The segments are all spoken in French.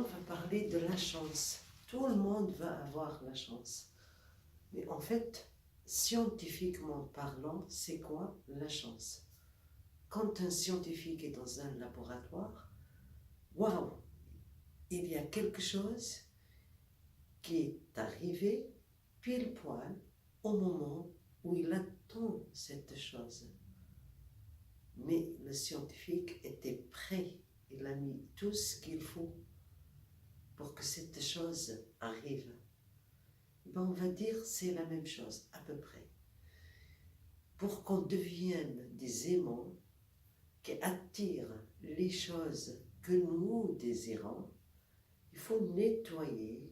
on va parler de la chance. Tout le monde va avoir la chance. Mais en fait, scientifiquement parlant, c'est quoi la chance? Quand un scientifique est dans un laboratoire, waouh, il y a quelque chose qui est arrivé pile poil au moment où il attend cette chose. Mais le scientifique était prêt, il a mis tout ce qu'il faut pour que cette chose arrive. Ben, on va dire c'est la même chose, à peu près. Pour qu'on devienne des aimants qui attirent les choses que nous désirons, il faut nettoyer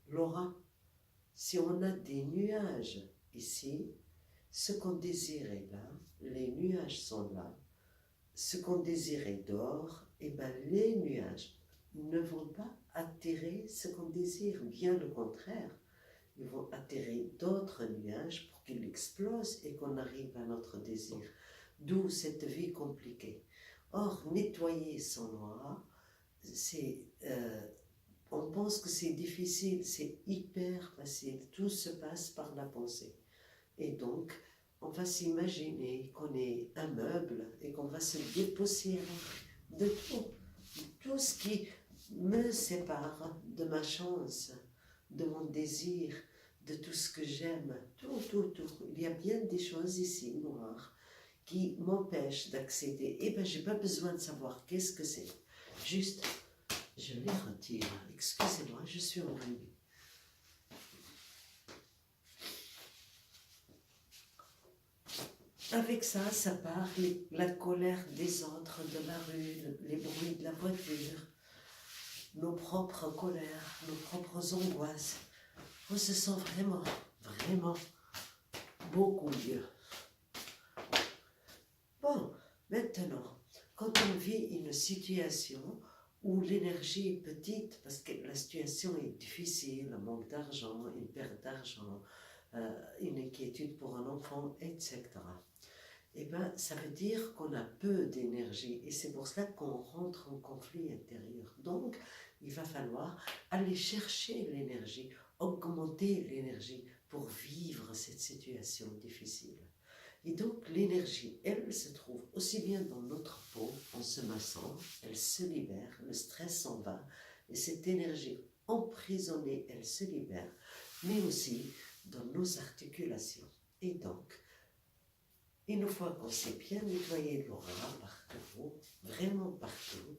l'aura. Si on a des nuages ici, ce qu'on désire est là, les nuages sont là, ce qu'on désire est dehors, et bien les nuages ne vont pas attirer ce qu'on désire, bien le contraire. Ils vont attirer d'autres nuages pour qu'ils explosent et qu'on arrive à notre désir. D'où cette vie compliquée. Or, nettoyer son aura, on pense que c'est difficile, c'est hyper facile. Tout se passe par la pensée. Et donc, on va s'imaginer qu'on est un meuble et qu'on va se dépoussiérer de tout ce qui me sépare de ma chance, de mon désir, de tout ce que j'aime, tout. Il y a bien des choses ici, noires, qui m'empêchent d'accéder. Eh bien, je n'ai pas besoin de savoir qu'est-ce que c'est. Juste, je les retire. Excusez-moi, je suis enrhumée. Avec ça part la colère des autres, de la rue, les bruits de la voiture, nos propres colères, nos propres angoisses. On se sent vraiment beaucoup mieux. Bon, maintenant, quand on vit une situation où l'énergie est petite, parce que la situation est difficile, un manque d'argent, une perte d'argent, une inquiétude pour un enfant, etc., eh bien, ça veut dire qu'on a peu d'énergie et c'est pour cela qu'on rentre en conflit intérieur. Donc, il va falloir aller chercher l'énergie, augmenter l'énergie pour vivre cette situation difficile. Et donc, l'énergie, elle se trouve aussi bien dans notre peau, en se massant, elle se libère, le stress s'en va, et cette énergie emprisonnée, elle se libère, mais aussi dans nos articulations. Et donc, une fois qu'on s'est bien nettoyé l'aura partout, vraiment partout,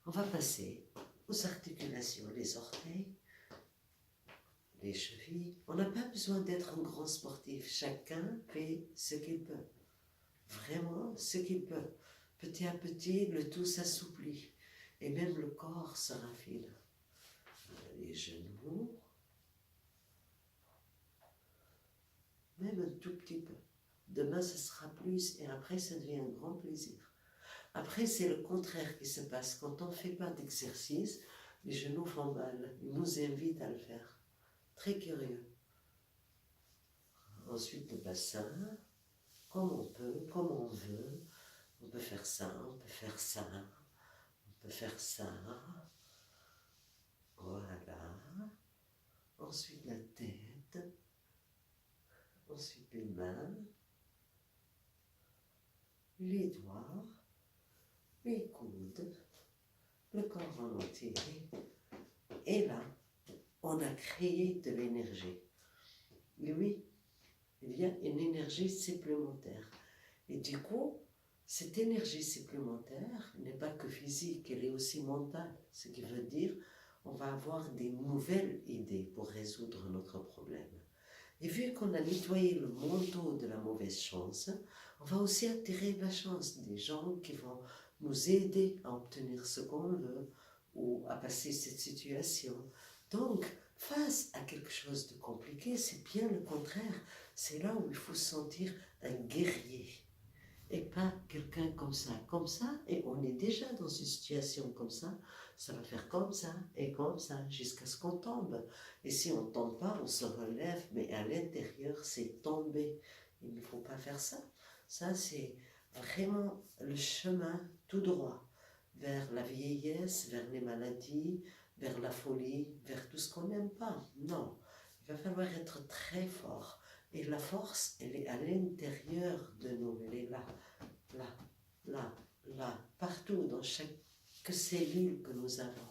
on va passer aux articulations, les orteils, les chevilles. On n'a pas besoin d'être un grand sportif, chacun fait ce qu'il peut, vraiment ce qu'il peut. Petit à petit, le tout s'assouplit et même le corps se raffine. Les genoux, même un tout petit peu. Demain, ce sera plus et après, ça devient un grand plaisir. Après, c'est le contraire qui se passe. Quand on ne fait pas d'exercice, les genoux font mal. Ils nous invitent à le faire. Très curieux. Ensuite, le bassin, comme on peut, comme on veut. On peut faire ça, on peut faire ça, on peut faire ça. Voilà. Ensuite, la tête. Ensuite, les mains. Les doigts, les coudes, le corps en entier. Et là, on a créé de l'énergie. Et oui, il y a une énergie supplémentaire. Et du coup, cette énergie supplémentaire n'est pas que physique, elle est aussi mentale. Ce qui veut dire on va avoir des nouvelles idées pour résoudre notre problème. Et vu qu'on a nettoyé le manteau de la mauvaise chance, on va aussi attirer la chance des gens qui vont nous aider à obtenir ce qu'on veut ou à passer cette situation. Donc, face à quelque chose de compliqué, c'est bien le contraire. C'est là où il faut se sentir un guerrier et pas quelqu'un comme ça, et on est déjà dans une situation comme ça va faire comme ça, et comme ça, jusqu'à ce qu'on tombe. Et si on ne tombe pas, on se relève, mais à l'intérieur, c'est tomber. Il ne faut pas faire ça. Ça, c'est vraiment le chemin tout droit. vers la vieillesse, vers les maladies, vers la folie, vers tout ce qu'on n'aime pas. Non, il va falloir être très fort. Et la force, elle est à l'intérieur de nous, elle est là, là, là, là, partout, dans chaque cellule que nous avons.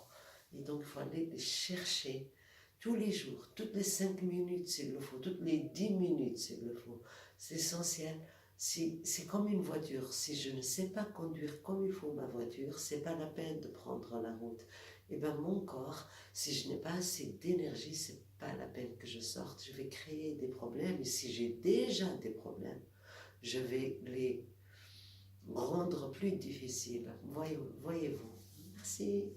Et donc, il faut aller les chercher tous les jours, toutes les 5 minutes s'il le faut, toutes les 10 minutes s'il le faut. C'est essentiel. C'est comme une voiture. Si je ne sais pas conduire comme il faut ma voiture, c'est pas la peine de prendre la route. Et bien mon corps, si je n'ai pas assez d'énergie, c'est pas la peine que je sorte. Je vais créer des problèmes. Et si j'ai déjà des problèmes, je vais les rendre plus difficiles. Voyez-vous. Merci.